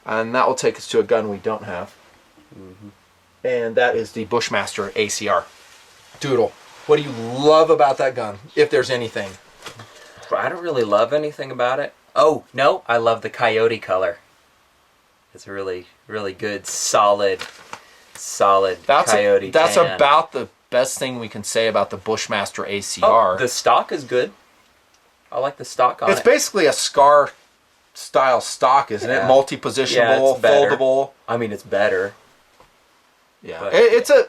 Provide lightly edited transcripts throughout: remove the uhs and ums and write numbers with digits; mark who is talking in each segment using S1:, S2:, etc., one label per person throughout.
S1: And that will take us to a gun we don't have. And that is the Bushmaster ACR. Doodle, what do you love about that gun, if there's anything?
S2: I don't really love anything about it. Oh, no, I love the coyote color. It's a really, really good, solid coyote
S1: That's
S2: tan.
S1: about the best thing we can say about the Bushmaster ACR.
S2: Oh, the stock is good. I like the stock on it.
S1: It's basically a SCAR style stock, isn't it? Multi-positionable, foldable.
S2: I mean, it's better.
S1: Yeah, it's a...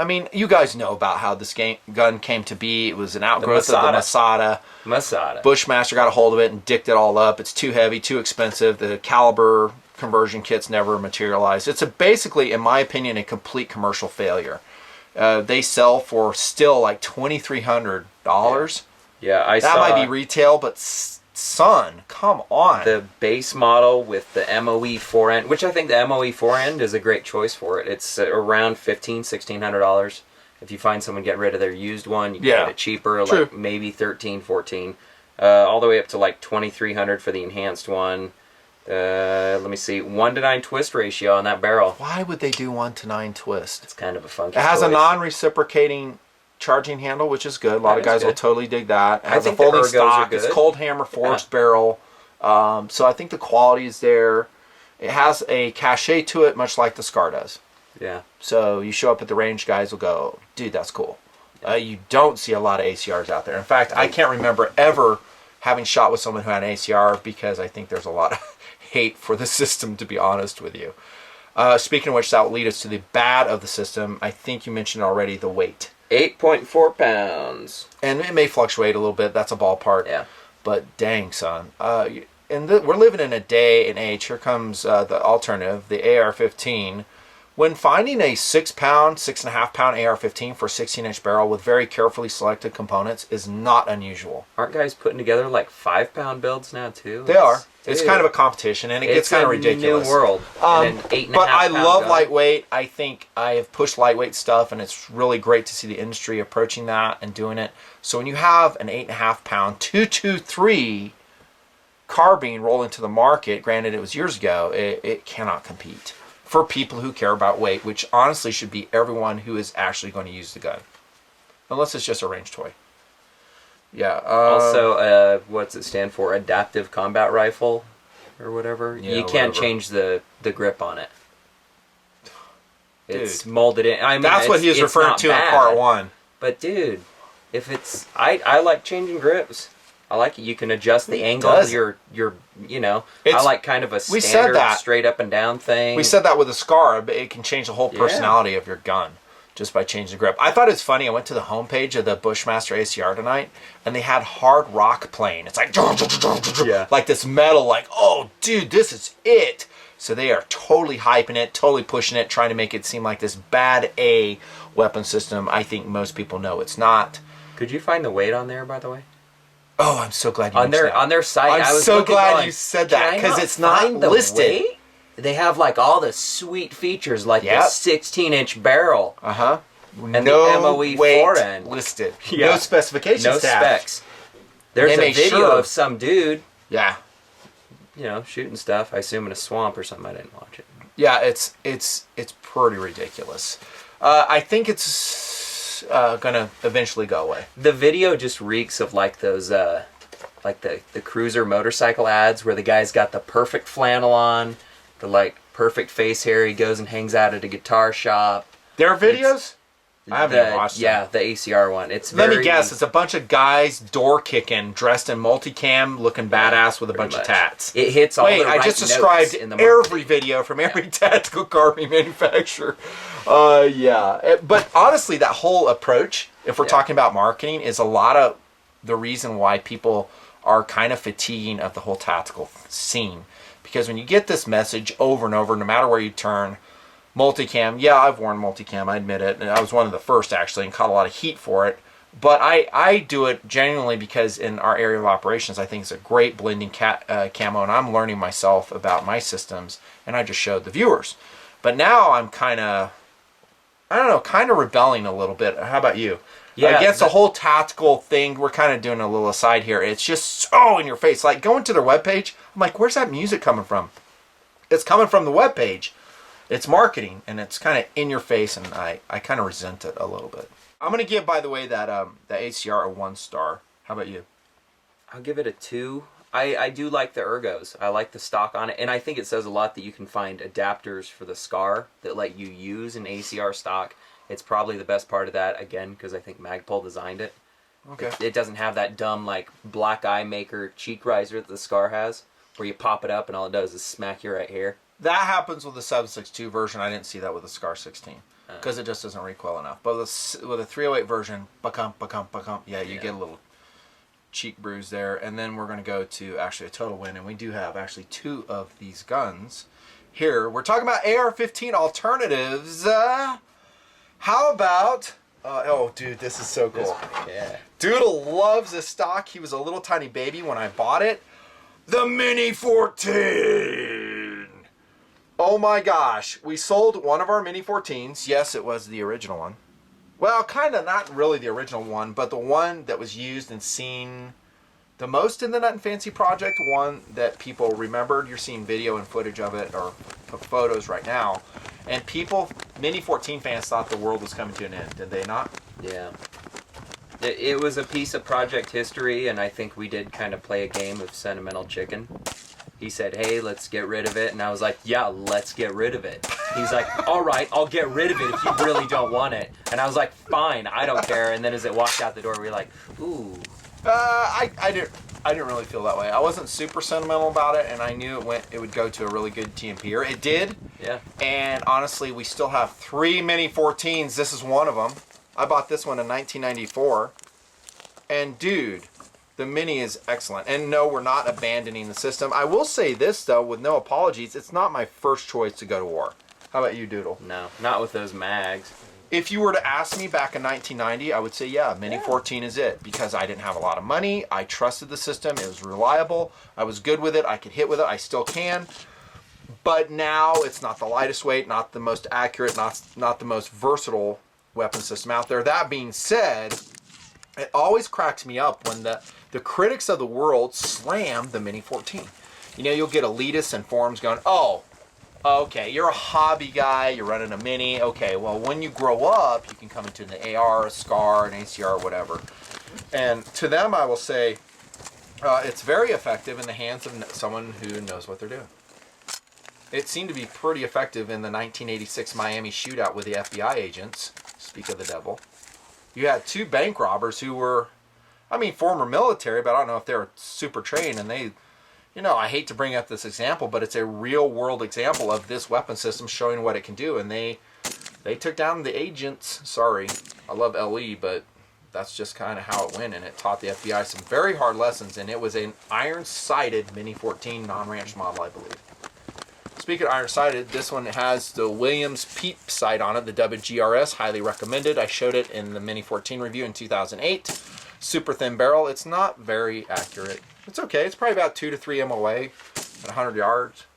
S1: I mean, you guys know about how this gun came to be. It was an outgrowth of the Masada. Bushmaster got a hold of it and dicked it all up. It's too heavy, too expensive. The caliber conversion kits never materialized. It's basically, in my opinion, a complete commercial failure. They sell for still like $2,300.
S2: Yeah, I saw...
S1: That might be retail, but son, come on.
S2: The base model with the MOE 4N, which I think the MOE 4N is a great choice for it. It's around $1,600. If you find someone get rid of their used one, you can get it cheaper, like maybe $13, $14, all the way up to like $2,300 for the enhanced one. Let me see, 1-to-9 twist ratio on that barrel.
S1: Why would they do 1-to-9 twist?
S2: It's kind of a funky
S1: It has
S2: choice.
S1: a non-reciprocating charging handle, which is good. A lot of guys will totally dig that. It has a
S2: think
S1: folding
S2: the ergos are
S1: stock.
S2: good.
S1: It's cold hammer forged barrel. So I think the quality is there. It has a cachet to it, much like the SCAR does.
S2: Yeah.
S1: So you show up at the range, guys will go, dude, that's cool. You don't see a lot of ACRs out there. In fact, I can't remember ever having shot with someone who had an ACR because I think there's a lot of hate for the system, to be honest with you. Speaking of which, that will lead us to the bad of the system. I think you mentioned already the weight.
S2: 8.4 pounds.
S1: And it may fluctuate a little bit. That's a ballpark.
S2: Yeah.
S1: But dang, son. We're living in a day and age. Here comes the alternative, the AR-15. When finding a 6-pound, 6.5-pound AR-15 for a 16-inch barrel with very carefully selected components is not unusual.
S2: Aren't guys putting together like 5-pound builds now too?
S1: They are. It's kind of a competition, and it gets kind of ridiculous.
S2: It's a new world. And an 8.5
S1: but I love
S2: gun.
S1: lightweight. I think I have pushed lightweight stuff, and it's really great to see the industry approaching that and doing it. So when you have an 8.5-pound 223 carbine roll into the market, granted it was years ago, it cannot compete for people who care about weight, which honestly should be everyone who is actually going to use the gun, unless it's just a range toy. Yeah.
S2: Also, what's it stand for? Adaptive combat rifle, or whatever.
S1: Yeah,
S2: you can't change the grip on it. It's molded in. I mean,
S1: that's what he was referring to in part 1.
S2: But dude, if it's, I like changing grips. I like it. You can adjust the angle of your you know. I like kind of a standard straight up and down thing.
S1: We said that with a SCAR, but it can change the whole personality of your gun just by changing the grip. I thought it was funny. I went to the homepage of the Bushmaster ACR tonight, and they had hard rock playing. It's like, like this metal, like, oh, dude, this is it. So they are totally hyping it, totally pushing it, trying to make it seem like this bad A weapon system. I think most people know it's not.
S2: Could you find the weight on there, by the way?
S1: Oh, I'm so glad you mentioned that.
S2: On their site,
S1: I'm so glad you said that, because it's not listed.
S2: They have like all the sweet features, like the 16-inch barrel. And the MOE 4N
S1: listed. No specifications.
S2: No specs. There's a video of some dude.
S1: Yeah.
S2: You know, shooting stuff. I assume in a swamp or something. I didn't watch it.
S1: Yeah, it's pretty ridiculous. I think it's gonna eventually go away.
S2: The video just reeks of like those like the cruiser motorcycle ads where the guy's got the perfect flannel on, the like perfect face hair. He goes and hangs out at a guitar shop.
S1: There are videos? I haven't even watched them.
S2: Yeah, the ACR one.
S1: Let me guess, it's a bunch of guys door kicking, dressed in multicam, looking badass with a bunch of tats.
S2: It hits all the right
S1: I just described every video from every tactical carbine manufacturer. But honestly, that whole approach, if we're talking about marketing, is a lot of the reason why people are kind of fatiguing of the whole tactical scene. Because when you get this message over and over, no matter where you turn, multicam, yeah, I've worn multicam, I admit it. And I was one of the first, actually, and caught a lot of heat for it. But I do it genuinely because in our area of operations, I think it's a great blending camo, and I'm learning myself about my systems, and I just showed the viewers. But now I'm kind of, I don't know, kind of rebelling a little bit. How about you? Yeah, against the whole tactical thing, we're kind of doing a little aside here. It's just so in your face. Like, going to their webpage, I'm like, where's that music coming from? It's coming from the webpage. It's marketing, and it's kind of in your face, and I kind of resent it a little bit. I'm going to give, by the way, that ACR a 1 star. How about you?
S2: I'll give it a 2. I do like the ergos. I like the stock on it, and I think it says a lot that you can find adapters for the SCAR that let you use an ACR stock. It's probably the best part of that, again, because I think Magpul designed it.
S1: Okay.
S2: It doesn't have that dumb, like, black eye maker cheek riser that the SCAR has, where you pop it up and all it does is smack you right here.
S1: That happens with the 7.62 version. I didn't see that with the SCAR 16 because it just doesn't recoil enough. But with a 308 version, yeah, you get a little cheek bruise there. And then we're going to go to actually a total win, and we do have actually 2 of these guns here. We're talking about AR-15 alternatives. How about... oh, dude, this is so cool.
S2: Yeah.
S1: Doodle loves this stock. He was a little tiny baby when I bought it. The Mini 14. Oh my gosh. We sold one of our Mini 14s. Yes, it was the original one. Well, kind of not really the original one, but the one that was used and seen the most in the Nutnfancy project. One that people remembered. You're seeing video and footage of it, or photos right now. And people, Mini 14 fans, thought the world was coming to an end. Did they not?
S2: Yeah. It was a piece of project history, and I think we did kind of play a game of sentimental chicken. He said, hey, let's get rid of it. And I was like, yeah, let's get rid of it. He's like, all right, I'll get rid of it if you really don't want it. And I was like, fine, I don't care. And then as it walked out the door, we were like, ooh.
S1: I didn't really feel that way. I wasn't super sentimental about it, and I knew it would go to a really good TMPer. It did.
S2: Yeah.
S1: And honestly, we still have 3 Mini 14s. This is one of them. I bought this one in 1994. And dude, the Mini is excellent. And no, we're not abandoning the system. I will say this, though, with no apologies, it's not my first choice to go to war. How about you, Doodle?
S2: No, not with those mags.
S1: If you were to ask me back in 1990, I would say, yeah, Mini 14 is it. Because I didn't have a lot of money. I trusted the system. It was reliable. I was good with it. I could hit with it. I still can. But now it's not the lightest weight, not the most accurate, not the most versatile weapon system out there. That being said, it always cracks me up when the critics of the world slam the Mini 14. You know, you'll get elitists and forums going, oh, okay, you're a hobby guy, you're running a Mini. Okay, well, when you grow up, you can come into the AR, a SCAR, an ACR, whatever. And to them, I will say, it's very effective in the hands of someone who knows what they're doing. It seemed to be pretty effective in the 1986 Miami shootout with the FBI agents. Speak of the devil. You had 2 bank robbers who were, I mean, former military, but I don't know if they were super trained. And they, you know, I hate to bring up this example, but it's a real world example of this weapon system showing what it can do. And they took down the agents. Sorry, I love LE, but that's just kind of how it went. And it taught the FBI some very hard lessons. And it was an iron-sighted Mini 14 non-ranch model, I believe. Speaking of iron-sighted, this one has the Williams PEEP sight on it, the WGRS, highly recommended. I showed it in the Mini 14 review in 2008. Super thin barrel. It's not very accurate. It's okay. It's probably about 2 to 3 MOA at 100 yards.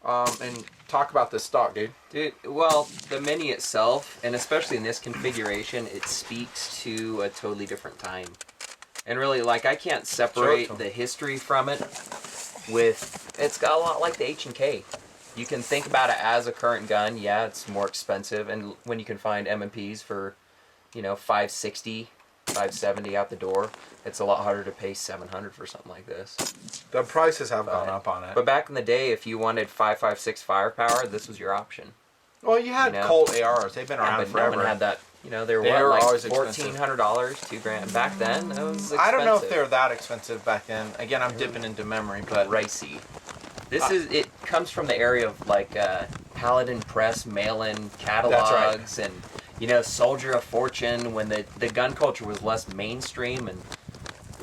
S1: And talk about this stock, dude.
S2: Dude, well, the Mini itself, and especially in this configuration, it speaks to a totally different time. And really, like, I can't separate the history from it. It's got a lot like the H&K. You can think about it as a current gun. Yeah, it's more expensive, and when you can find M&Ps for, you know, $560, $570 out the door, it's a lot harder to pay $700 for something like this.
S1: The prices have gone up on it.
S2: But back in the day, if you wanted 5.56 firepower, this was your option.
S1: Well, you had Colt ARs. They've been around forever.
S2: No one had that. You know, they were like $1,400, $2,000 back then. That was expensive.
S1: I don't know if they were that expensive back then. Again, I'm dipping into memory, but
S2: pricey. It comes from the area of like Paladin Press mail-in catalogs, and you know, Soldier of Fortune, when the gun culture was less mainstream and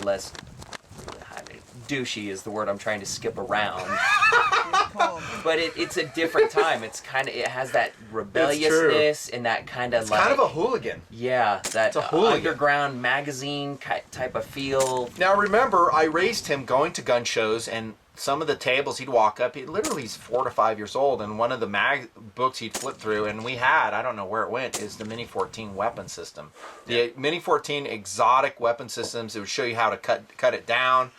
S2: less douchey is the word I'm trying to skip around. But it's a different time. It's kind of, it has that rebelliousness and that kind of,
S1: it's
S2: like,
S1: kind of a hooligan.
S2: Yeah, that underground magazine type of feel.
S1: Now remember, I raised him going to gun shows and some of the tables he'd walk up, he's 4 to 5 years old, and one of the mag books he'd flip through, and we had, I don't know where it went, is the Mini 14 weapon system. The Mini 14 exotic weapon systems. It would show you how to cut it down,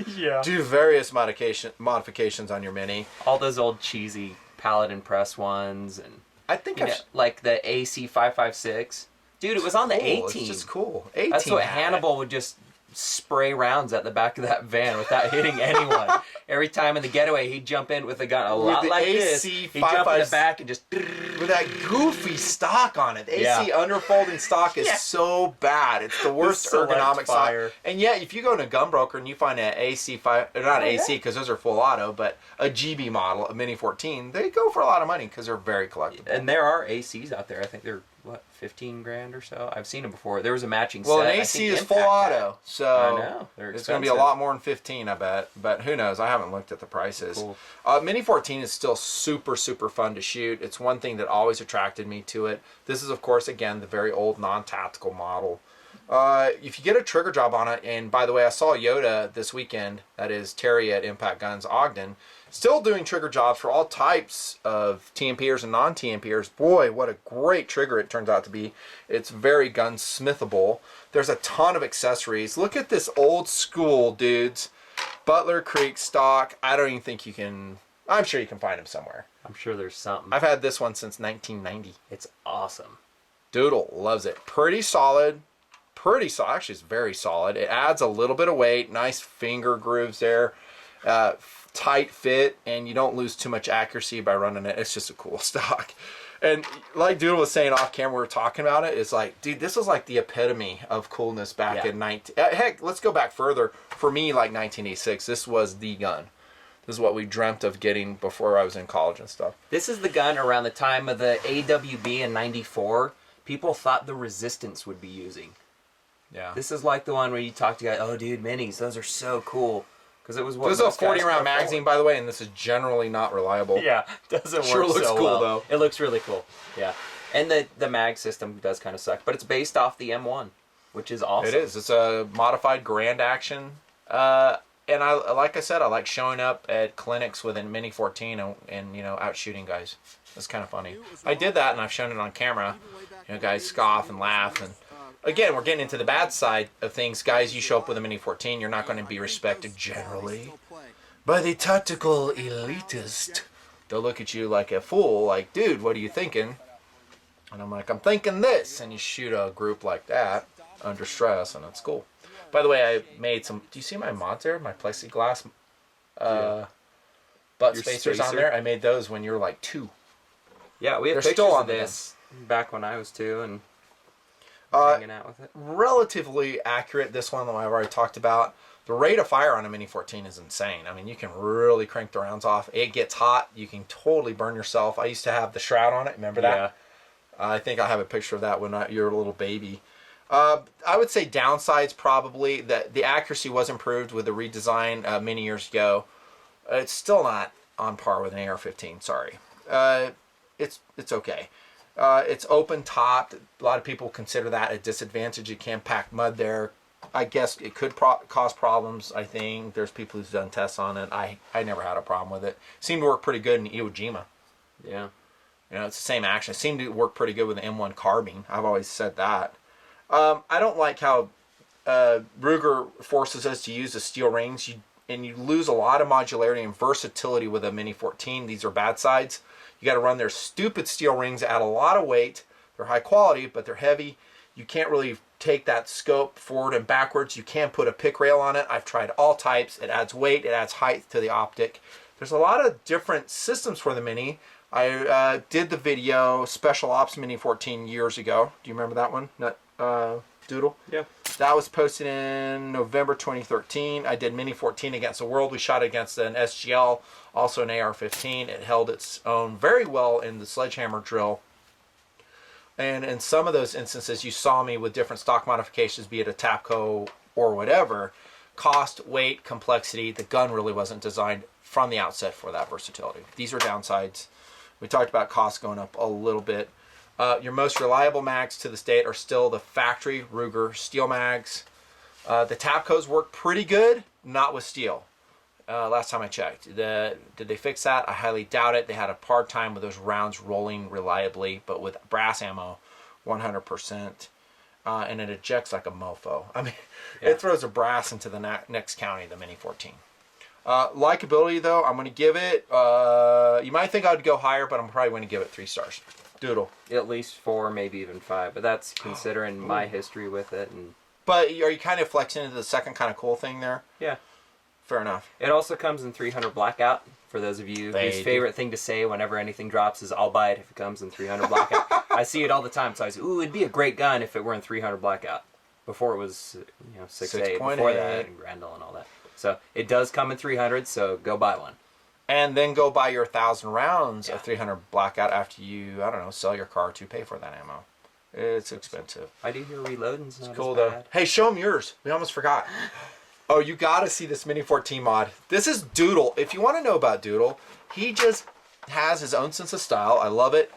S1: do various modifications on your Mini.
S2: All those old cheesy Paladin Press ones, and
S1: I think
S2: like the AC556. Dude, it was on the 18.
S1: It's just cool. 18.
S2: That's what Hannibal would just spray rounds at the back of that van without hitting anyone. Every time in the getaway, he'd jump in with a gun a lot like this. He'd jump in the back and just...
S1: With that goofy stock on it. The AC underfolding stock is so bad. It's the worst ergonomic stock. And yet, if you go to a gun broker and you find an AC5... Not AC, because those are full auto, but a GB model, a Mini 14, they go for a lot of money because they're very collectible.
S2: And there are ACs out there. I think they're... What, 15 grand or so? I've seen them before. There was a matching set.
S1: Well, an AC is full auto, so
S2: I know.
S1: It's going to be a lot more than 15, I bet. But who knows? I haven't looked at the prices. Cool. Mini 14 is still super, super fun to shoot. It's one thing that always attracted me to it. This is, of course, again, the very old non-tactical model. If you get a trigger job on it, and by the way, I saw Yoda this weekend, that is Terry at Impact Guns Ogden, still doing trigger jobs for all types of TMPers and non-TMPers. Boy, what a great trigger it turns out to be. It's very gunsmithable. There's a ton of accessories. Look at this old school, dudes. Butler Creek stock. I don't even think you can... I'm sure you can find them somewhere.
S2: I'm sure there's something.
S1: I've had this one since 1990.
S2: It's awesome.
S1: Doodle loves it. Pretty solid. Actually, it's very solid. It adds a little bit of weight. Nice finger grooves there. Tight fit, and you don't lose too much accuracy by running it. It's just a cool stock. And like Doodle was saying off camera, we were talking about it. It's like, dude, this was like the epitome of coolness back in heck, let's go back further. For me, like 1986, this was the gun. This is what we dreamt of getting before I was in college and stuff.
S2: This is the gun around the time of the AWB in '94. People thought the Resistance would be using.
S1: Yeah.
S2: This is like the one where you talk to guys, oh, dude, minis, those are so cool. Because it was what
S1: this is a 40-round magazine, by the way, and this is generally not reliable.
S2: Yeah, doesn't work
S1: sure looks
S2: so
S1: cool,
S2: well.
S1: though.
S2: It looks really cool, yeah. And the mag system does kind of suck, but it's based off the M1, which is awesome.
S1: It is. It's a modified Grand Action. And like I said, I like showing up at clinics with a Mini 14 and out shooting guys. It's kind of funny. I did that, and I've shown it on camera. Guys scoff and laugh, and again, we're getting into the bad side of things. Guys, you show up with a Mini 14, you're not going to be respected generally by the tactical elitist. They'll look at you like a fool, like, dude, what are you thinking? And I'm like, I'm thinking this. And you shoot a group like that under stress, and it's cool. By the way, I made some... Do you see my mods there? My plexiglass butt spacers on there? I made those when you were like 2.
S2: Yeah, we have pictures
S1: still on
S2: of this back when I was 2 and hanging out with it.
S1: Relatively accurate, this one that I've already talked about. The rate of fire on a Mini 14 is insane. I mean, you can really crank the rounds off. It gets hot. You can totally burn yourself. I used to have the shroud on it. Remember that?
S2: Yeah.
S1: I think I have a picture of that when you were a little baby. I would say downsides probably that the accuracy was improved with the redesign many years ago. It's still not on par with an AR-15. Sorry. It's okay. It's open topped. A lot of people consider that a disadvantage. You can't pack mud there. I guess it could cause problems. I think there's people who've done tests on it. I never had a problem with it. Seemed to work pretty good in Iwo Jima.
S2: Yeah.
S1: It's the same action. It seemed to work pretty good with the M1 carbine. I've always said that. I don't like how Ruger forces us to use the steel rings, and you lose a lot of modularity and versatility with a Mini 14. These are bad sides. You got to run their stupid steel rings, add a lot of weight. They're high quality, but they're heavy. You can't really take that scope forward and backwards. You can't put a pick rail on it. I've tried all types. It adds weight. It adds height to the optic. There's a lot of different systems for the Mini. I did the video Special Ops Mini 14 years ago. Do you remember that one? Doodle?
S2: Yeah.
S1: That was posted in November 2013. I did Mini 14 against the world. We shot against an SGL, also an AR-15. It held its own very well in the sledgehammer drill. And in some of those instances, you saw me with different stock modifications, be it a Tapco or whatever. Cost, weight, complexity, the gun really wasn't designed from the outset for that versatility. These are downsides. We talked about cost going up a little bit. Your most reliable mags to this date are still the factory Ruger steel mags. The Tapcos work pretty good, not with steel. Last time I checked. Did they fix that? I highly doubt it. They had a hard time with those rounds rolling reliably, but with brass ammo, 100%. And it ejects like a mofo. I mean, it throws a brass into the next county, the Mini 14. Likability, though, I'm going to give it, you might think I'd go higher, but I'm probably going to give it 3 stars. Doodle.
S2: At least 4, maybe even 5, but that's considering my history with it.
S1: But are you kind of flexing into the second kind of cool thing there?
S2: Yeah.
S1: Fair enough.
S2: It also comes in 300 blackout. For those of you whose favorite thing to say whenever anything drops is, I'll buy it if it comes in 300 blackout. I see it all the time, so I say, ooh, it'd be a great gun if it were in 300 blackout. Before it was, 6.8, before that, and Grendel and all that. So it does come in 300, so go buy one.
S1: And then go buy your 1,000 rounds of 300 blackout after you, I don't know, sell your car to pay for that ammo. It's expensive.
S2: I do hear reloading's not
S1: cool
S2: as
S1: though.
S2: bad.
S1: Hey, show them yours. We almost forgot. Oh, you gotta see this Mini 14 mod. This is Doodle. If you want to know about Doodle, he just has his own sense of style. I love it.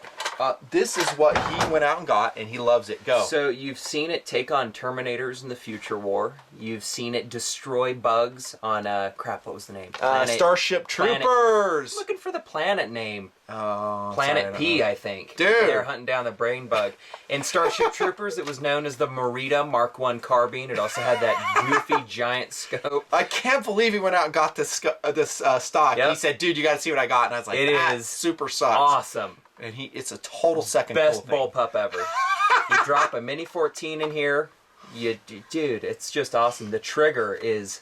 S1: This is what he went out and got, and he loves it. Go.
S2: So you've seen it take on Terminators in the Future War. You've seen it destroy bugs on, crap, what was the name?
S1: Starship Troopers.
S2: Looking for the planet name.
S1: Oh,
S2: Planet P, I think.
S1: Dude.
S2: They're hunting down the brain bug. In Starship Troopers, it was known as the Merida Mark I carbine. It also had that goofy giant scope.
S1: I can't believe he went out and got this stock.
S2: Yep.
S1: He said, dude, you got to see what I got. And I was like, that is super sucks.
S2: Awesome.
S1: And it's a total second
S2: Best
S1: cool
S2: bullpup ever. You drop a Mini 14 in here, dude, it's just awesome. The trigger is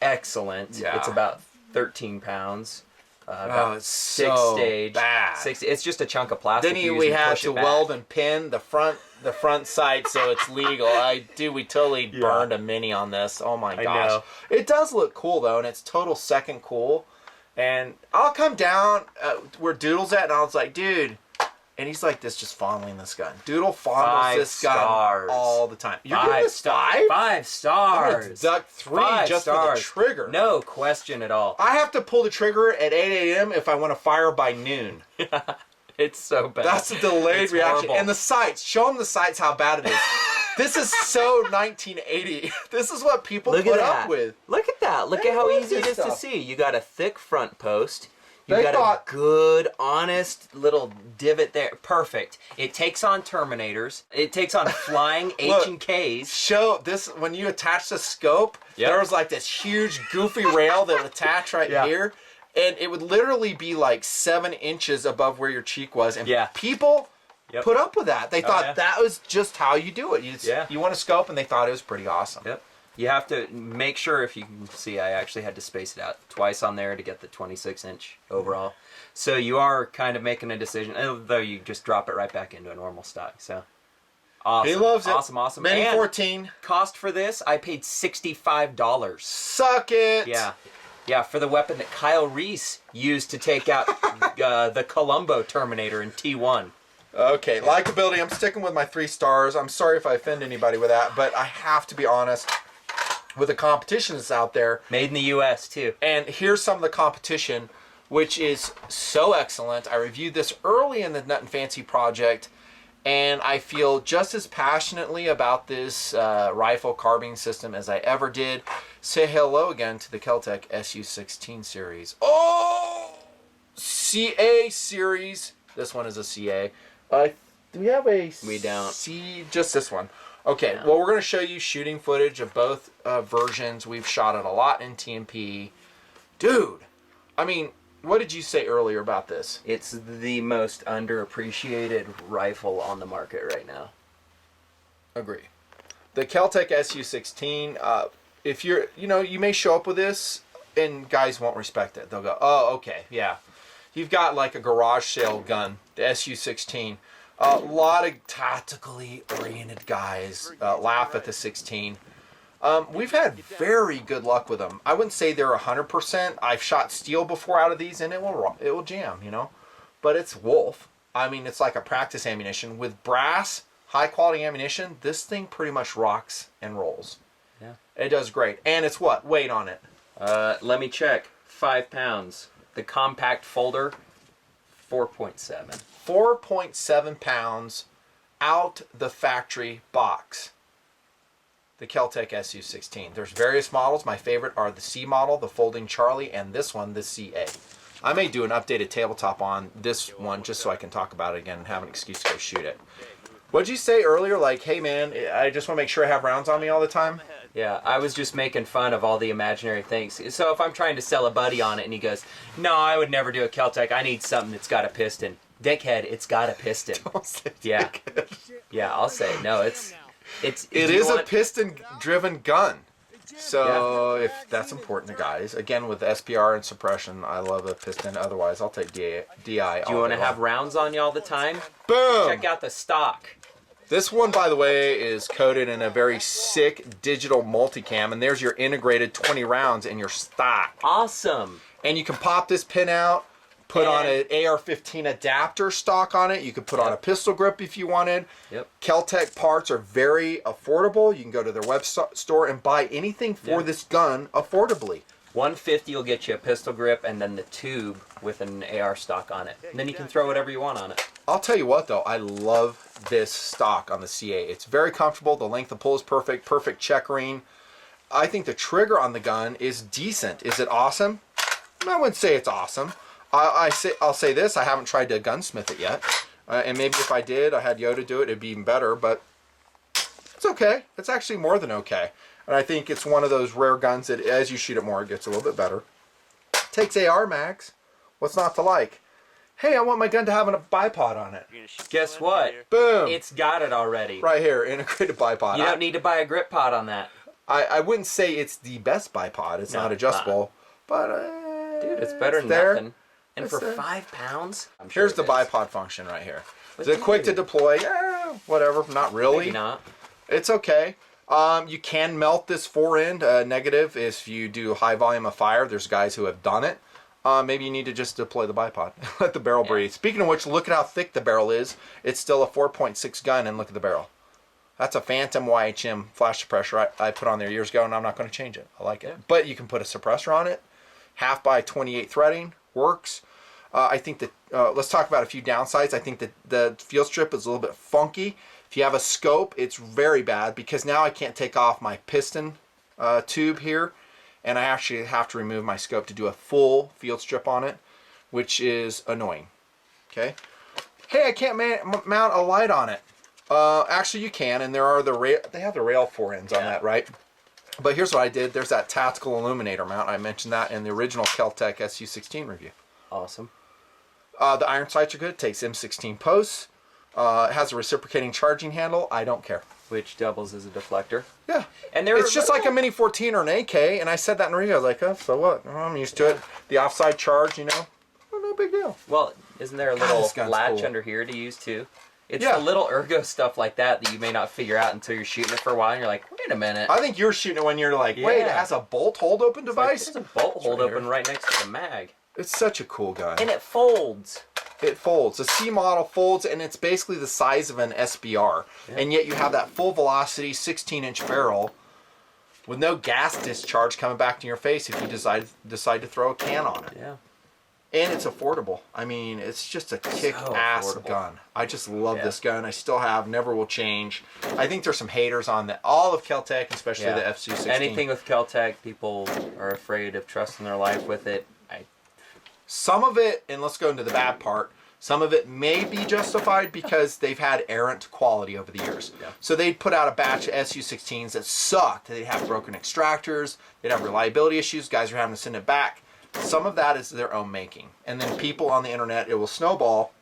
S2: excellent.
S1: Yeah.
S2: It's about 13 pounds.
S1: It's so
S2: stage.
S1: bad.
S2: It's just a chunk of plastic.
S1: Then we had to weld and pin the front sight so it's legal. We totally burned a Mini on this. Oh my gosh.
S2: know.
S1: It does look cool though, and it's total second cool. And I'll come down where Doodle's at, and I was like, dude. And he's like this, just fondling this gun. Doodle fondles this gun all the time. You're giving this 5?
S2: 5 stars.
S1: I'm gonna deduct 3 just
S2: stars.
S1: for the trigger.
S2: No question at all.
S1: I have to pull the trigger at 8 a.m. if I want to fire by noon.
S2: It's so bad.
S1: That's a delayed
S2: It's
S1: reaction.
S2: horrible.
S1: And the sights. Show them the sights how bad it is. This is so 1980. This is what people put up with.
S2: Look at that. Look at how easy it is to see. You got a thick front post. You got a good, honest little divot there. Perfect. It takes on Terminators. It takes on flying H&Ks.
S1: Show this when you attach the scope. There was like this huge goofy rail that would attach right here. And it would literally be like 7 inches above where your cheek was. And people put up with that. They thought that was just how you do it. You want a scope, and they thought it was pretty awesome.
S2: Yep. You have to make sure, if you can see, I actually had to space it out twice on there to get the 26-inch overall. So you are kind of making a decision, although you just drop it right back into a normal stock. So awesome.
S1: He loves it.
S2: Awesome.
S1: Mini 14.
S2: Cost for this, I paid $65.
S1: Suck it.
S2: Yeah, for the weapon that Kyle Reese used to take out the Columbo Terminator in T1.
S1: Okay, likability, I'm sticking with my 3 stars. I'm sorry if I offend anybody with that, but I have to be honest with the competition that's out there.
S2: Made in the U.S. too.
S1: And here's some of the competition, which is so excellent. I reviewed this early in the Nutnfancy project, and I feel just as passionately about this rifle carbine system as I ever did. Say hello again to the Kel-Tec SU-16 series. Oh! CA series. This one is a CA. Do we have a
S2: We don't.
S1: C? Just this one. Okay, well, we're going to show you shooting footage of both versions. We've shot it a lot in TMP. Dude, I mean, what did you say earlier about this?
S2: It's the most underappreciated rifle on the market right now.
S1: Agree. The Kel-Tec SU-16, if you're, you may show up with this and guys won't respect it. They'll go, oh, okay, yeah. You've got like a garage sale gun, the SU-16. A lot of tactically oriented guys laugh at the 16. We've had very good luck with them. I wouldn't say they're 100%. I've shot steel before out of these, and it will jam, But it's Wolf. I mean, it's like a practice ammunition. With brass, high-quality ammunition, this thing pretty much rocks and rolls.
S2: Yeah.
S1: It does great. And it's what? Weight on it?
S2: Let me check. 5 pounds. The compact folder, 4.7. 4.7
S1: pounds out the factory box. the Kel-Tec SU-16. There's various models. My favorite are the C model, the Folding Charlie, and this one, the CA. I may do an updated tabletop on this one just so I can talk about it again and have an excuse to go shoot it. What'd you say earlier? Like, hey man, I just want to make sure I have rounds on me all the time?
S2: Yeah, I was just making fun of all the imaginary things. So if I'm trying to sell a buddy on it and he goes, no, I would never do a Kel-Tec. I need something that's got a piston. Dickhead, it's got a piston.
S1: Don't say
S2: Yeah.
S1: dickhead.
S2: Yeah, I'll say it. No, it
S1: is a piston-driven gun. So if that's important to guys, again with SPR and suppression, I love a piston. Otherwise, I'll take DI.
S2: Do you want to have rounds on you all the time?
S1: Boom!
S2: Check out the stock.
S1: This one, by the way, is coated in a very sick digital multicam, and there's your integrated 20 rounds in your stock.
S2: Awesome.
S1: And you can pop this pin out, put on an AR-15 adapter stock on it. You could put on a pistol grip if you wanted.
S2: Yep.
S1: Kel-Tec parts are very affordable. You can go to their web store and buy anything for this gun affordably.
S2: $150 will get you a pistol grip and then the tube with an AR stock on it. And then you can throw whatever you want on it.
S1: I'll tell you what though, I love this stock on the CA. It's very comfortable. The length of pull is perfect. Perfect checkering. I think the trigger on the gun is decent. Is it awesome? I wouldn't say it's awesome. I'll say this, I haven't tried to gunsmith it yet. And maybe if I did, I had Yoda do it, it'd be even better. But it's okay. It's actually more than okay. And I think it's one of those rare guns that as you shoot it more, it gets a little bit better. Takes AR mags. What's not to like? Hey, I want my gun to have a bipod on it.
S2: Guess what?
S1: Boom.
S2: It's got it already.
S1: Right here, integrated bipod.
S2: You don't need to buy a grip pod on that.
S1: I wouldn't say it's the best bipod. It's not adjustable. But,
S2: dude, it's better than nothing. And for £5, I'm sure
S1: here's the bipod function right here. Is it quick to deploy? Yeah, whatever. Not really.
S2: Maybe not.
S1: It's okay. You can melt this fore-end negative if you do high volume of fire. There's guys who have done it. Maybe you need to just deploy the bipod. Let the barrel breathe. Speaking of which, look at how thick the barrel is. It's still a 4.6 gun, and look at the barrel. That's a Phantom YHM flash suppressor I put on there years ago, and I'm not going to change it. I like it. But you can put a suppressor on it. 1/2x28 threading. Works. I think that, let's talk about a few downsides. I think that the field strip is a little bit funky. If you have a scope, it's very bad because now I can't take off my piston tube here, and I actually have to remove my scope to do a full field strip on it, which is annoying. Okay. Hey, I can't mount a light on it. Actually, you can, and there are they have the rail forends on that, right? But here's what I did. There's that tactical illuminator mount. I mentioned that in the original Kel-Tec SU-16 review.
S2: Awesome.
S1: The iron sights are good. It takes M16 posts. It has a reciprocating charging handle. I don't care.
S2: Which doubles as a deflector.
S1: Yeah.
S2: And
S1: it's just like a Mini 14 or an AK, and I said that in the review. I was like, oh, so what? I'm used to it. The offside charge, you know, no big deal.
S2: Well, isn't there a little latch
S1: cool
S2: under here to use too? It's the little ergo stuff like that you may not figure out until you're shooting it for a while and you're like, wait a minute.
S1: I think you're shooting it when you're like, wait, it has a bolt hold open device?
S2: There's a bolt hold open right next to the mag.
S1: It's such a cool gun.
S2: And it folds.
S1: It folds. The C model folds, and it's basically the size of an SBR. Yeah. And yet you have that full velocity 16-inch barrel with no gas discharge coming back to your face if you decide to throw a can on it.
S2: Yeah.
S1: And it's affordable. I mean, it's just a kick-ass gun. I just love this gun. I still have, never will change. I think there's some haters on all of Kel-Tec, especially the FSU-16.
S2: Anything with Kel-Tec, people are afraid of trusting their life with it.
S1: Some of it, and let's go into the bad part, some of it may be justified because they've had errant quality over the years. Yeah. So they'd put out a batch of SU-16s that sucked. They'd have broken extractors. They'd have reliability issues. Guys are having to send it back. Some of that is their own making. And then people on the internet, it will snowball,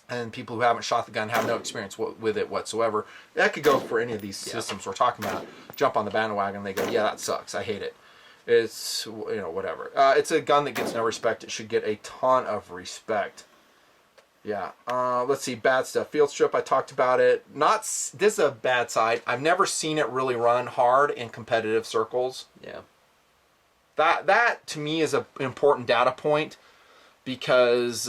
S1: and people who haven't shot the gun have no experience with it whatsoever. That could go for any of these systems we're talking about. Jump on the bandwagon, and they go, yeah, that sucks. I hate it. It's, whatever. It's a gun that gets no respect. It should get a ton of respect. Yeah. Let's see. Bad stuff. Field strip, I talked about it. This is a bad side. I've never seen it really run hard in competitive circles.
S2: Yeah.
S1: That to me is an important data point because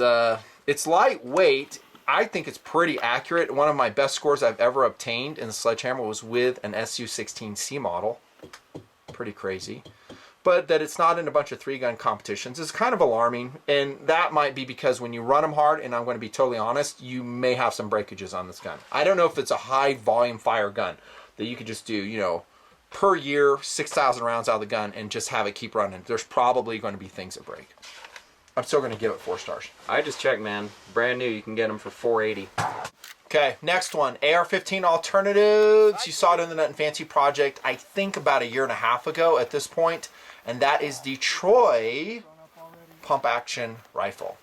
S1: it's lightweight. I think it's pretty accurate. One of my best scores I've ever obtained in the Sledgehammer was with an SU-16 C model. Pretty crazy. But that it's not in a bunch of 3-gun competitions is kind of alarming, and that might be because when you run them hard, and I'm going to be totally honest, you may have some breakages on this gun. I don't know if it's a high volume fire gun that you could just do, per year, 6,000 rounds out of the gun, and just have it keep running. There's probably going to be things that break. I'm still going to give it 4 stars.
S2: I just checked, man. Brand new. You can get them for $480.
S1: Okay, next one. AR-15 alternatives. You saw it in the Nutnfancy project, I think about 1.5 years ago at this point, and that is the Troy pump-action rifle.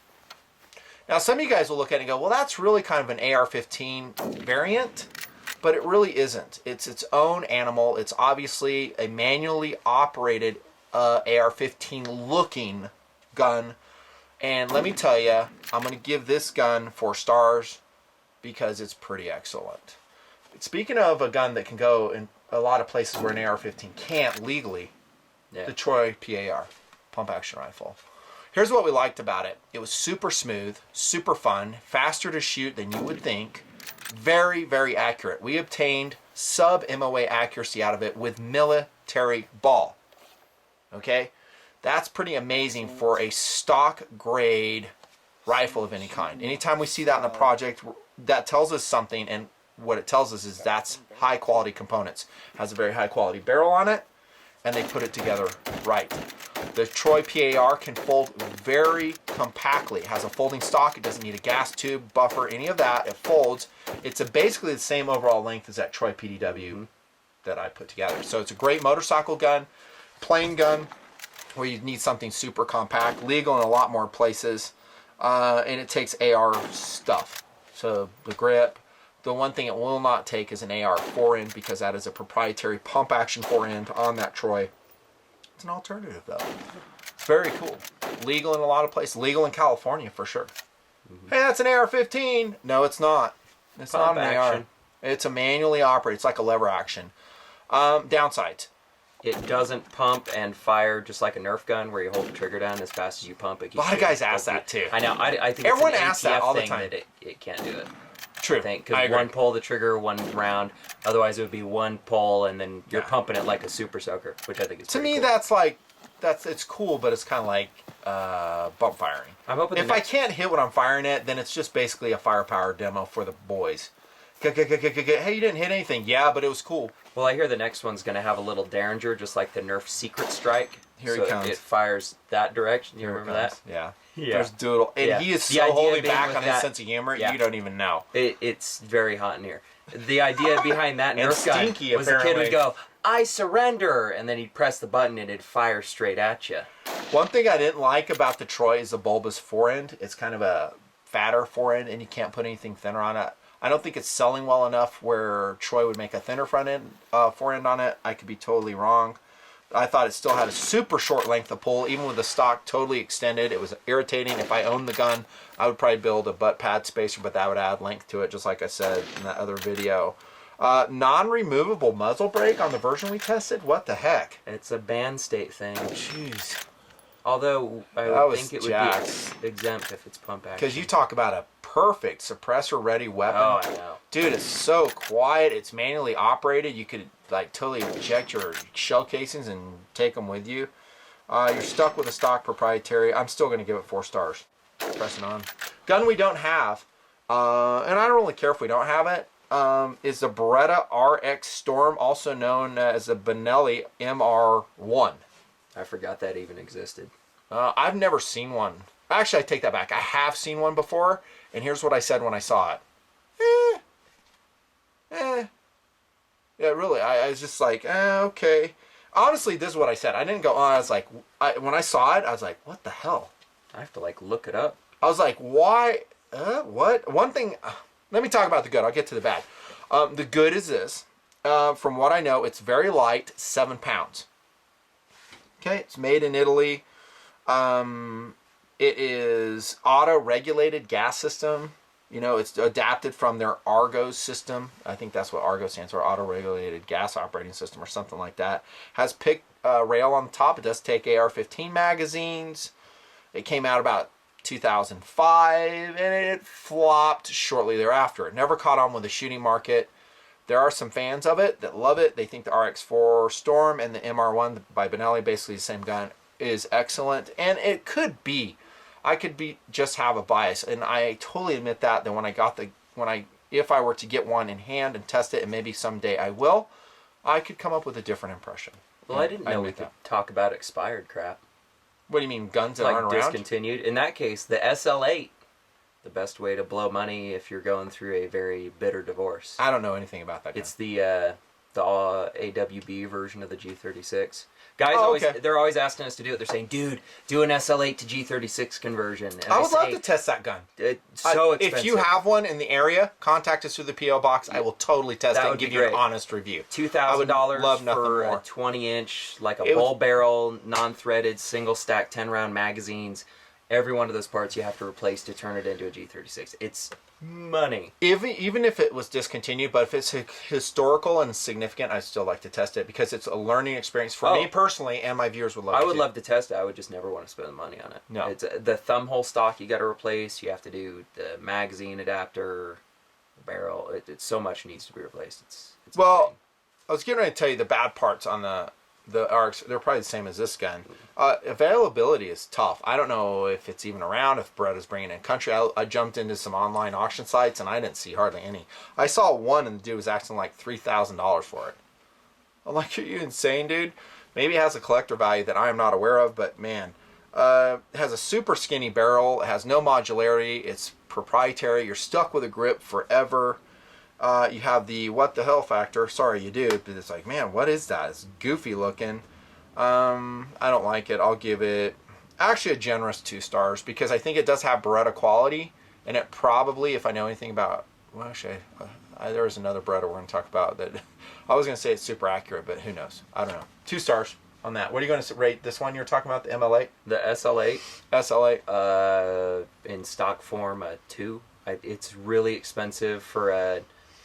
S1: Now, some of you guys will look at it and go, well, that's really kind of an AR-15 variant, but it really isn't. It's its own animal. It's obviously a manually operated AR-15 looking gun. And let me tell you, I'm going to give this gun 4 stars because it's pretty excellent. Speaking of a gun that can go in a lot of places where an AR-15 can't legally, the Troy PAR, pump action rifle. Here's what we liked about it. It was super smooth, super fun, faster to shoot than you would think, very, very accurate. We obtained sub-MOA accuracy out of it with military ball. Okay? That's pretty amazing for a stock grade rifle of any kind. Anytime we see that in a project, that tells us something, and what it tells us is that's high quality components. Has a very high quality barrel on it, and they put it together right. The Troy PAR can fold very compactly. It has a folding stock. It doesn't need a gas tube, buffer, any of that. It folds. It's basically the same overall length as that Troy PDW that I put together. So it's a great motorcycle gun, plain gun, where you need something super compact, legal in a lot more places, and it takes AR stuff. So the grip. The one thing it will not take is an AR forend, because that is a proprietary pump action forend on that Troy. It's an alternative though. Very cool. Legal in a lot of places. Legal in California for sure. Hey, that's an AR-15. No, it's not. It's
S2: Pump
S1: not an
S2: action.
S1: AR. It's a manually operated. It's like a lever action. Downsides.
S2: It doesn't pump and fire just like a Nerf gun, where you hold the trigger down as fast as you pump. It
S1: A lot of guys ask that too.
S2: I know. I think
S1: Everyone
S2: it's an
S1: asks that
S2: ATF
S1: all the
S2: thing
S1: time.
S2: That it can't do it.
S1: True.
S2: Because one pull of the trigger, one round. Otherwise, it would be one pull, and then you're pumping it like a super soaker, which I think is
S1: To me,
S2: cool.
S1: that's like, it's cool, but it's kind of like bump firing.
S2: I'm hoping
S1: if I can't hit when I'm firing it, then it's just basically a firepower demo for the boys. Hey, you didn't hit anything. Yeah, but it was cool.
S2: Well, I hear the next one's going to have a little derringer, just like the Nerf Secret Strike.
S1: Here
S2: so
S1: he comes.
S2: It fires that direction. You remember that?
S1: Yeah.
S2: Yeah.
S1: There's Doodle. And he is so holding back on his sense of humor, you don't even know.
S2: It's very hot in here. The idea behind that
S1: And
S2: Nerf gun
S1: stinky,
S2: was the kid
S1: apparently.
S2: would go, "I surrender," and then he'd press the button and it'd fire straight at you.
S1: One thing I didn't like about the Troy is the bulbous forend. It's kind of a fatter forend, and you can't put anything thinner on it. I don't think it's selling well enough where Troy would make a thinner front end forend on it. I could be totally wrong. I thought it still had a super short length of pull, even with the stock totally extended. It was irritating. If I owned the gun, I would probably build a butt pad spacer, but that would add length to it, just like I said in that other video. Non-removable muzzle brake on the version we tested? What the heck?
S2: It's a band state thing.
S1: Jeez.
S2: Although I
S1: That
S2: would
S1: was
S2: think it would
S1: jacked.
S2: be exempt if it's pump action.
S1: Because you talk about a perfect suppressor-ready weapon.
S2: Oh, I know.
S1: Dude, it's so quiet. It's manually operated. You could like totally eject your shell casings and take them with you. You're stuck with a stock proprietary. I'm still going to give it 4 stars. Pressing on. Gun we don't have, and I don't really care if we don't have it, is the Beretta RX Storm, also known as the Benelli MR1.
S2: I forgot that even existed.
S1: I've never seen one. Actually, I take that back. I have seen one before, and here's what I said when I saw it. Yeah, really. I was just like, okay. Honestly, this is what I said. I didn't go, I was like, when I saw it, I was like, what the hell?
S2: I have to like look it up.
S1: I was like, why? What? One thing, let me talk about the good. I'll get to the bad. The good is this. From what I know, it's very light, 7 pounds. Okay, it's made in Italy. It is auto-regulated gas system. You know, it's adapted from their Argo system. I think that's what Argo stands for, auto-regulated gas operating system or something like that. Has pick rail on the top. It does take AR-15 magazines. It came out about 2005, and it flopped shortly thereafter. It never caught on with the shooting market. There are some fans of it that love it. They think the RX-4 Storm and the MR1 by Benelli, basically the same gun, is excellent. And it could be. I could just have a bias, and I totally admit that when I got if I were to get one in hand and test it, and maybe someday I will, I could come up with a different impression.
S2: Well, I didn't know we could talk about expired crap.
S1: What do you mean, guns that
S2: like
S1: aren't around?
S2: Discontinued. In that case, the SL8, the best way to blow money if you're going through a very bitter divorce.
S1: I don't know anything about that gun.
S2: It's the AWB version of the G36. Guys they're always asking us to do it. They're saying, dude, do an SL8 to G36 conversion. And
S1: I would love to test that gun.
S2: It's so expensive.
S1: If you have one in the area, contact us through the P.O. box. I will totally test it and give you an honest review.
S2: $2,000 for a 20-inch, like a bull barrel, non-threaded, single-stack, 10-round magazines. Every one of those parts you have to replace to turn it into a G36. It's money.
S1: Even if it was discontinued, but if it's historical and significant, I'd still like to test it because it's a learning experience for me personally, and my viewers would love it.
S2: I would love to test it. I would just never want to spend the money on it.
S1: No.
S2: It's the thumb hole stock you got to replace. You have to do the magazine adapter, the barrel. It's so much needs to be replaced. It's
S1: well, I was getting ready to tell you the bad parts on the ARCs. They're probably the same as this gun. Availability is tough. I don't know if it's even around, if Brett is bringing it in country. I jumped into some online auction sites and I didn't see hardly any. I saw one and the dude was asking like $3,000 for it. I'm like, are you insane, dude? Maybe it has a collector value that I am not aware of, but man, it has a super skinny barrel. It has no modularity. It's proprietary. You're stuck with a grip forever. You have the what the hell factor. Sorry, you do, but it's like, man, what is that? It's goofy looking. I don't like it. I'll give it actually a generous 2 stars because I think it does have Beretta quality, and it probably, if I know anything about, well, actually, there was another Beretta we're going to talk about that. I was going to say it's super accurate, but who knows? I don't know. 2 stars on that. What are you going to rate this one you're talking about, the ML8?
S2: The SL8.
S1: SL8.
S2: In stock form, a 2. It's really expensive for a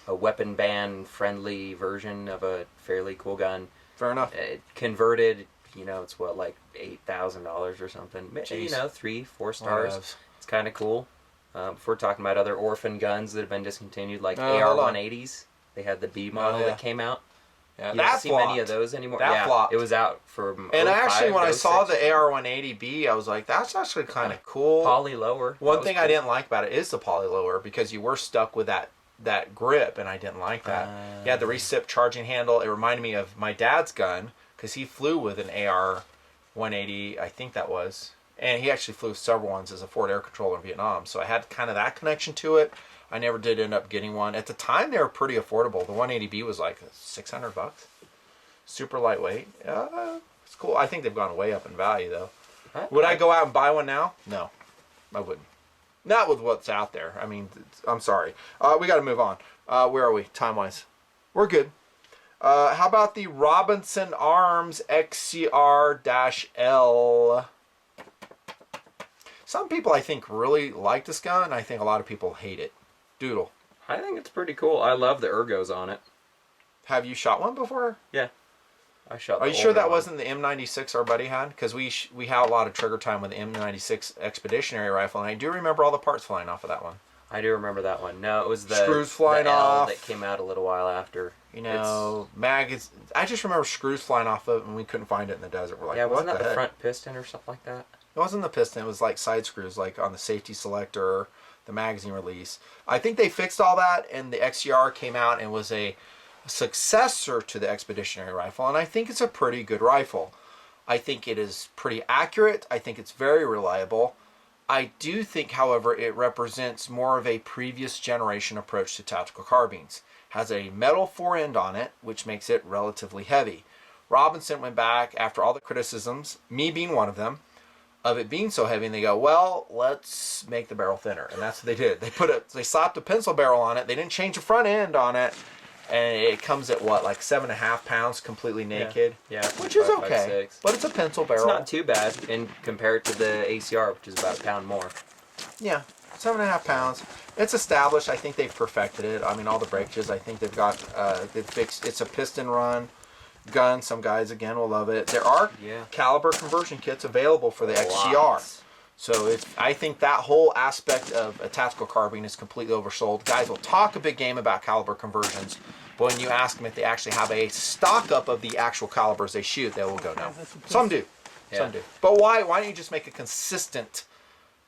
S2: weapon ban friendly version of a fairly cool gun.
S1: Fair enough.
S2: Converted, it's what, like $8,000 or something. Jeez. 3-4 stars. It's kind of cool. If we're talking about other orphan guns that have been discontinued, like AR-180s, they had the B model that came out.
S1: Yeah,
S2: you don't see many of those anymore.
S1: That flopped.
S2: It was out for.
S1: And actually, when I saw the AR-180B, I was like, "That's actually kind of cool."
S2: Poly lower.
S1: One thing I didn't like about it is the poly lower because you were stuck with that grip, and I didn't like that. You had the recip charging handle. It reminded me of my dad's gun because he flew with an AR-180, I think that was, and he actually flew several ones as a forward air controller in Vietnam. So I had kind of that connection to it. I never did end up getting one. At the time, they were pretty affordable. The 180B was like $600. Super lightweight. It's cool. I think they've gone way up in value, though. Would I go out and buy one now? No, I wouldn't. Not with what's out there. I mean, I'm sorry. We got to move on. Where are we, time-wise? We're good. How about the Robinson Arms XCR-L? Some people, I think, really like this gun. I think a lot of people hate it. Doodle.
S2: I think it's pretty cool. I love the ergos on it.
S1: Have you shot one before?
S2: Yeah. I shot.
S1: Are you sure that wasn't the M96 our buddy had? Because we had a lot of trigger time with the M96 Expeditionary rifle, and I do remember all the parts flying off of that one.
S2: I do remember that one. No, it was the
S1: screws flying off
S2: that came out a little while after.
S1: I just remember screws flying off of it, and we couldn't find it in the desert. We're like,
S2: wasn't that the front piston or something like that?
S1: It wasn't the piston. It was like side screws, like on the safety selector, the magazine release. I think they fixed all that, and the XCR came out and was a successor to the Expeditionary rifle, and I think it's a pretty good rifle. I think it is pretty accurate. I think it's very reliable. I do think, however, it represents more of a previous generation approach to tactical carbines. Has a metal forend on it, which makes it relatively heavy. Robinson went back after all the criticisms, me being one of them, of it being so heavy, and they go, well, let's make the barrel thinner. And that's what they did. They slapped a pencil barrel on it. They didn't change the front end on it. And it comes at what, like 7.5 pounds completely naked?
S2: Yeah.
S1: Which is okay. But it's a pencil barrel.
S2: It's not too bad compared to the ACR, which is about a pound more.
S1: Yeah. 7.5 pounds. It's established. I think they've perfected it. I mean, all the breakages, I think they've got, they've fixed. It's a piston run gun. Some guys, again, will love it. There are caliber conversion kits available for the XCR. So I think that whole aspect of a tactical carbine is completely oversold. Guys will talk a big game about caliber conversions, but when you ask them if they actually have a stock up of the actual calibers they shoot, they will go no. Some do. Some do. But why don't you just make a consistent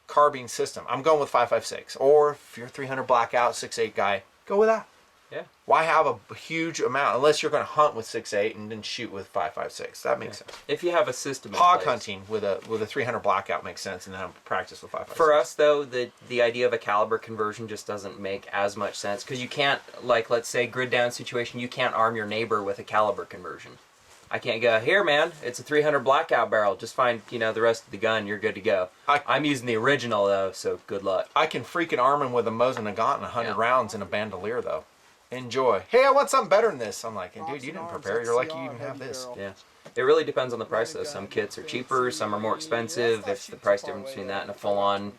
S1: carbine system? I'm going with 5.56. Or if you're a 300 blackout, 6.8 guy, go with that.
S2: Yeah.
S1: Why have a huge amount unless you're going to hunt with 6.8 and then shoot with 5.56? That makes sense.
S2: If you have a system in
S1: Hog
S2: place.
S1: hunting with a 300 blackout makes sense, and then practice with 5.56.
S2: For us, though, the idea of a caliber conversion just doesn't make as much sense because you can't, like, let's say, grid down situation, you can't arm your neighbor with a caliber conversion. I can't go, here, man, it's a 300 blackout barrel. Just find, you know, the rest of the gun. You're good to go. I'm using the original, though, so good luck.
S1: I can freaking arm him with a Mosin Nagant and 100 rounds in a bandolier, though. Enjoy. Hey, I want something better than this. I'm like, dude, you didn't prepare. You're lucky you even have this.
S2: Yeah. It really depends on the price, though. Some kits are cheaper, some are more expensive. If the price difference between that and a full-on,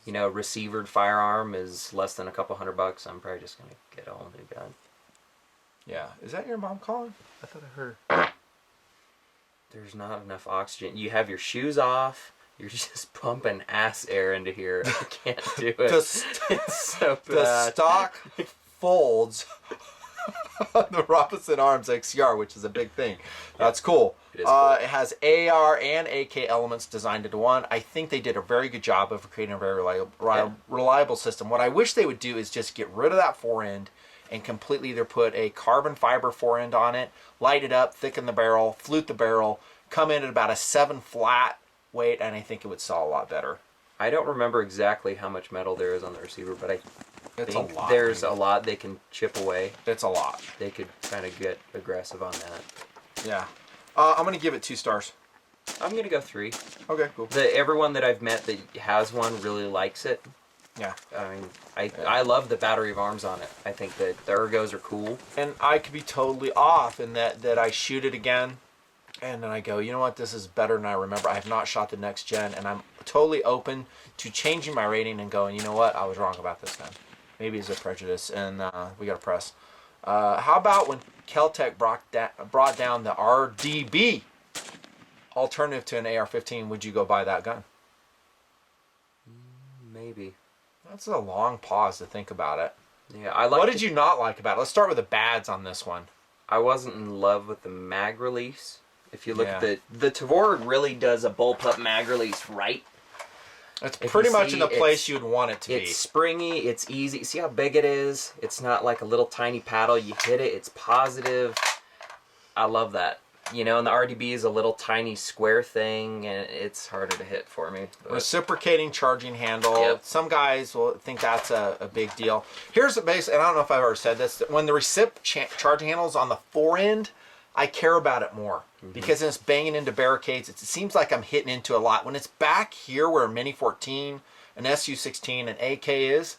S2: you know, receivered firearm is less than a couple $100, I'm probably just going to get a whole new gun.
S1: Yeah. Is that your mom calling? I thought I heard.
S2: There's not enough oxygen. You have your shoes off. You're just pumping ass air into here. I can't do it. It's so bad.
S1: The stock folds the Robinson Arms XCR, which is a big thing. That's cool.
S2: It is cool.
S1: It has AR and AK elements designed into one. I think they did a very good job of creating a very reliable system. What I wish they would do is just get rid of that forend and completely either put a carbon fiber forend on it, light it up, thicken the barrel, flute the barrel, come in at about a 7 flat weight, and I think it would sell a lot better.
S2: I don't remember exactly how much metal there is on the receiver, but I
S1: It's
S2: think
S1: a lot.
S2: there's a lot they can chip away.
S1: It's a lot.
S2: They could kind of get aggressive on that.
S1: Yeah. I'm going to give it 2 stars.
S2: I'm going to go 3.
S1: Okay, cool.
S2: Everyone that I've met that has one really likes it.
S1: Yeah.
S2: I mean, I love the battery of arms on it. I think that the ergos are cool.
S1: And I could be totally off in that I shoot it again, and then I go, you know what, this is better than I remember. I have not shot the next gen, and I'm totally open to changing my rating and going, you know what, I was wrong about this gun. Maybe it's a prejudice, and we got to press. How about when Kel-Tec brought down the RDB alternative to an AR-15? Would you go buy that gun?
S2: Maybe.
S1: That's a long pause to think about it.
S2: Yeah,
S1: what did you not like about it? Let's start with the bads on this one.
S2: I wasn't in love with the mag release. If you look at the Tavor really does a bullpup mag release right.
S1: It's pretty much in the place you'd want it to be.
S2: It's springy, it's easy. See how big it is? It's not like a little tiny paddle. You hit it, it's positive. I love that. You know, and the RDB is a little tiny square thing, and it's harder to hit for me. But.
S1: Reciprocating charging handle.
S2: Yep.
S1: Some guys will think that's a big deal. Here's the base, and I don't know if I've ever said this. When the charging handle is on the forend, I care about it more. Because it's banging into barricades. It seems like I'm hitting into a lot. When it's back here where a Mini 14, an SU-16, an AK is,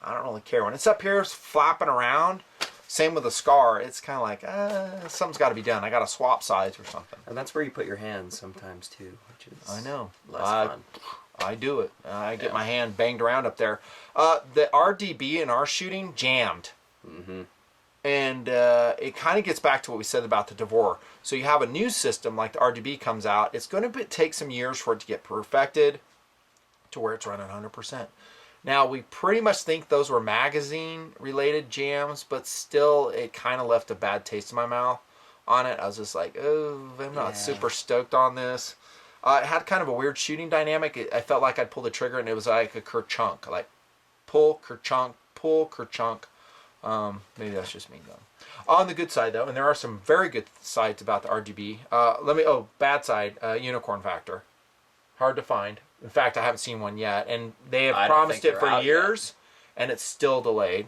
S1: I don't really care. When it's up here flapping around, same with the SCAR, it's kind of like, something's got to be done. I got to swap sides or something.
S2: And that's where you put your hands sometimes too, which is
S1: I know.
S2: less fun.
S1: I do it. I get my hand banged around up there. The RDB in our shooting jammed. And it kind of gets back to what we said about the Tavor. So you have a new system like the RDB comes out. It's going to take some years for it to get perfected to where it's running 100%. Now, we pretty much think those were magazine-related jams, but still, it kind of left a bad taste in my mouth on it. I was just like, oh, I'm not super stoked on this. It had kind of a weird shooting dynamic. I felt like I'd pull the trigger, and it was like a kerchunk. Like, pull, kerchunk, pull, kerchunk. Maybe that's just me though. On the good side though, and there are some very good sides about the RGB. Bad side, unicorn factor. Hard to find. In fact, I haven't seen one yet, and they have promised it for years, and it's still delayed.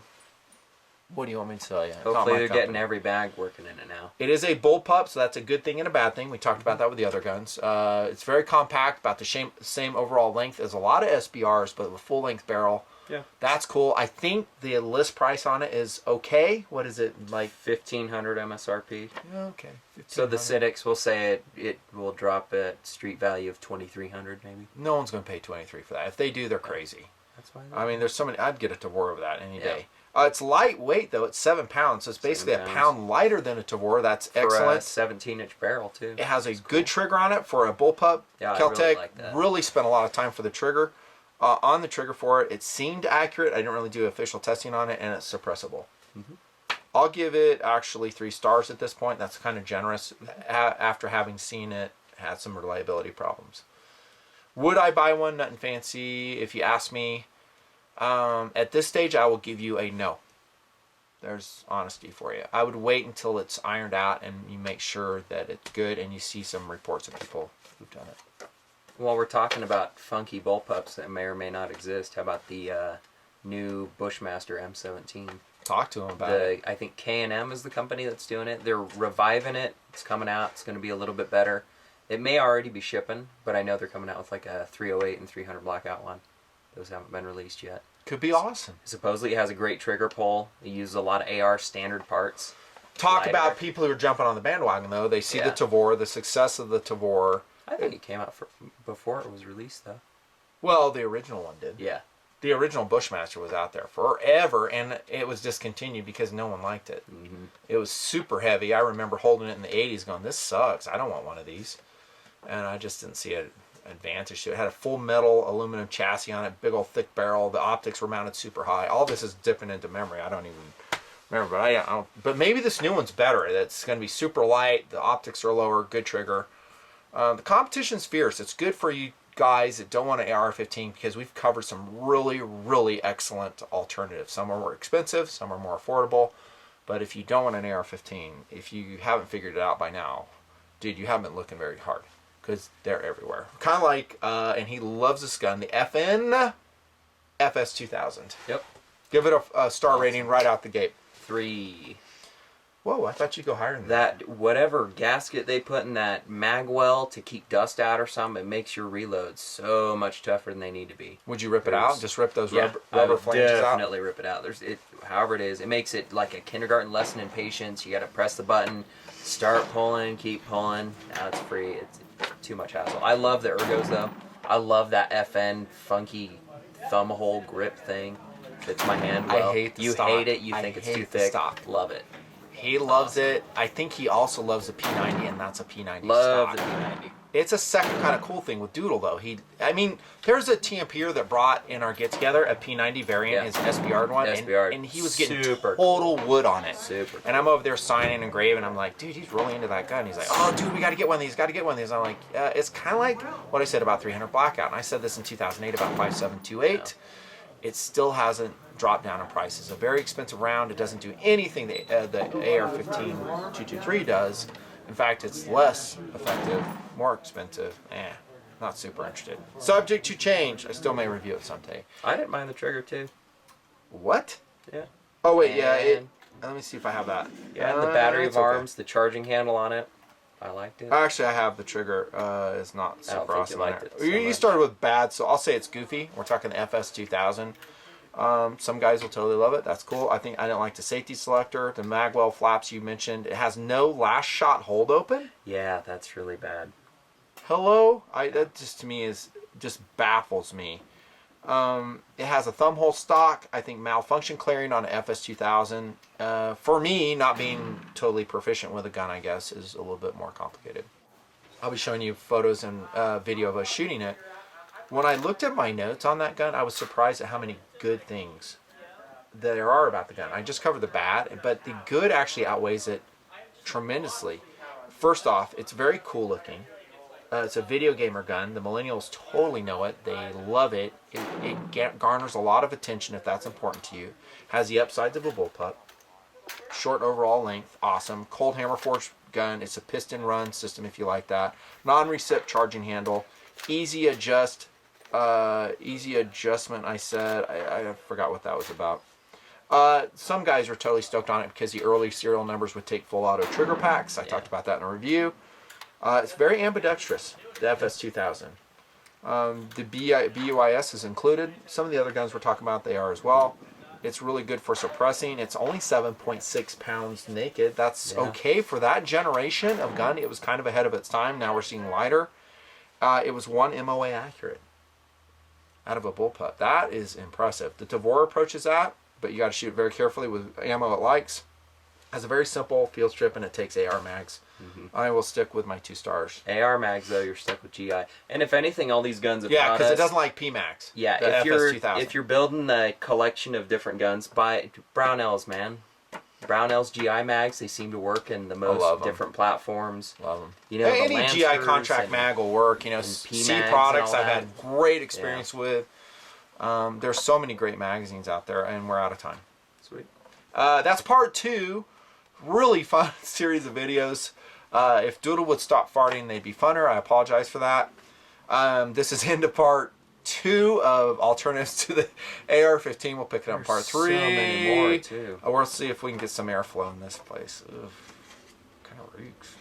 S1: What do you want me to tell you?
S2: Hopefully they're getting every bag working in it now.
S1: It is a bullpup, so that's a good thing and a bad thing. We talked about that with the other guns. It's very compact, about the same overall length as a lot of SBRs, but with a full-length barrel.
S2: Yeah.
S1: That's cool. I think the list price on it is okay. What is it, like?
S2: 1,500 MSRP.
S1: Okay.
S2: So the Cynics will say it will drop at street value of 2,300 maybe.
S1: No one's going to pay $23 for that. If they do, they're crazy.
S2: That's why.
S1: I mean, there's so many. I'd get a Tavor over that any day. It's lightweight though. It's 7 pounds, so it's basically a pound lighter than a Tavor. That's excellent.
S2: For a 17-inch barrel too.
S1: It has a good trigger on it for a bullpup.
S2: Yeah,
S1: Kel-Tec
S2: I really like that.
S1: Really spent a lot of time for the trigger. On the trigger for it, it seemed accurate. I didn't really do official testing on it, and it's suppressible. I'll give it actually 3 stars at this point. That's kind of generous after having seen it had some reliability problems. Would I buy one, Nutnfancy? If you ask me, at this stage, I will give you a no. There's honesty for you. I would wait until it's ironed out and you make sure that it's good and you see some reports of people who've done it.
S2: While we're talking about funky bullpups that may or may not exist, how about the new Bushmaster M17?
S1: Talk to them about it.
S2: I think K&M is the company that's doing it. They're reviving it. It's coming out. It's going to be a little bit better. It may already be shipping, but I know they're coming out with like a 308 and 300 blackout one. Those haven't been released yet.
S1: Could be awesome.
S2: Supposedly it has a great trigger pull. It uses a lot of AR standard parts.
S1: Talk about people who are jumping on the bandwagon, though. They see the Tavor, the success of the Tavor.
S2: I think it came out before it was released, though.
S1: Well, the original one did.
S2: Yeah.
S1: The original Bushmaster was out there forever, and it was discontinued because no one liked it.
S2: Mm-hmm.
S1: It was super heavy. I remember holding it in the 80s going, this sucks. I don't want one of these. And I just didn't see an advantage to it. It had a full metal aluminum chassis on it, big old thick barrel. The optics were mounted super high. All this is dipping into memory. I don't even remember, but I don't. But maybe this new one's better. It's going to be super light. The optics are lower. Good trigger. The competition's fierce. It's good for you guys that don't want an AR-15 because we've covered some really, really excellent alternatives. Some are more expensive. Some are more affordable. But if you don't want an AR-15, if you haven't figured it out by now, dude, you haven't been looking very hard. Because they're everywhere. Kind of like, and he loves this gun, the FN FS2000.
S2: Yep.
S1: Give it a star rating right out the gate.
S2: 3.
S1: Whoa, I thought you'd go higher than that.
S2: That, whatever gasket they put in that mag well to keep dust out or something, it makes your reloads so much tougher than they need to be.
S1: Would you rip it out? Just rip those
S2: rubber
S1: flanges out?
S2: Definitely rip it out. However it is, it makes it like a kindergarten lesson in patience. You got to press the button, start pulling, keep pulling. Now it's free. It's too much hassle. I love the ergos though. I love that FN funky thumb hole grip thing. Fits my hand well.
S1: I hate the
S2: you
S1: stock.
S2: hate it. You think it's too thick.
S1: Stock.
S2: Love it.
S1: He loves it. I think he also loves the P90, and that's a P90
S2: Love
S1: stock.
S2: the P90.
S1: It's a second kind of cool thing with Doodle, though. There's a TMPer that brought in our get-together a P90 variant, his SBR one, and he was getting total wood on it.
S2: Super.
S1: And I'm over there signing and engraving. I'm like, dude, he's really into that gun. He's like, oh, dude, we got to get one of these. I'm like, it's kind of like what I said about 300 Blackout. And I said this in 2008 about 5728. Yeah. It still hasn't dropped down in price. It's a very expensive round. It doesn't do anything the AR-15 223 does. In fact, it's less effective, more expensive. Not super interested. Subject to change. I still may review it someday.
S2: I didn't mind the trigger too.
S1: What?
S2: Yeah.
S1: Oh wait, let me see if I have that.
S2: Yeah, and the battery of arms, the charging handle on it. I liked it.
S1: Actually, I have the trigger. It's not super awesome.
S2: You liked it so
S1: you started with bad, so I'll say it's goofy. We're talking the FS2000. Some guys will totally love it. That's cool. I didn't like the safety selector. The magwell flaps you mentioned. It has no last shot hold open.
S2: Yeah, that's really bad.
S1: Hello? That just to me just baffles me. It has a thumb hole stock. I think malfunction clearing on an FS2000. For me, not being totally proficient with a gun, I guess, is a little bit more complicated. I'll be showing you photos and video of us shooting it. When I looked at my notes on that gun, I was surprised at how many good things there are about the gun. I just covered the bad, but the good actually outweighs it tremendously. First off, it's very cool looking. It's a video gamer gun. The millennials totally know it. They love it. It garners a lot of attention if that's important to you. Has the upsides of a bullpup. Short overall length. Awesome. Cold hammer forged gun. It's a piston run system if you like that. Non-recip charging handle. Easy adjustment. I said. I forgot what that was about. Some guys were totally stoked on it because the early serial numbers would take full auto trigger packs. I talked about that in a review. It's very ambidextrous, the FS2000. The BUIS is included. Some of the other guns we're talking about, they are as well. It's really good for suppressing. It's only 7.6 pounds naked. That's okay for that generation of gun. It was kind of ahead of its time. Now we're seeing lighter. It was 1 MOA accurate out of a bullpup. That is impressive. The Tavor approaches that, but you got to shoot very carefully with ammo it likes. Has a very simple field strip, and it takes AR mags. I will stick with my 2 stars.
S2: AR mags, though, you're stuck with GI. And if anything, all these guns have taught
S1: because
S2: us,
S1: it doesn't like PMags.
S2: Yeah, if you're building a collection of different guns, buy Brownells, man. Brownells GI mags, they seem to work in the most different platforms.
S1: Love them.
S2: You know,
S1: any GI contract mag will work. You know, C products I've had great experience with. There's so many great magazines out there, and we're out of time.
S2: Sweet.
S1: That's part 2. Really fun series of videos. If Doodle would stop farting, they'd be funner. I apologize for that. This is into part 2 of alternatives to the AR-15. We'll pick it up in part 3.
S2: So many more too.
S1: We'll see if we can get some airflow in this place. Kind of reeks.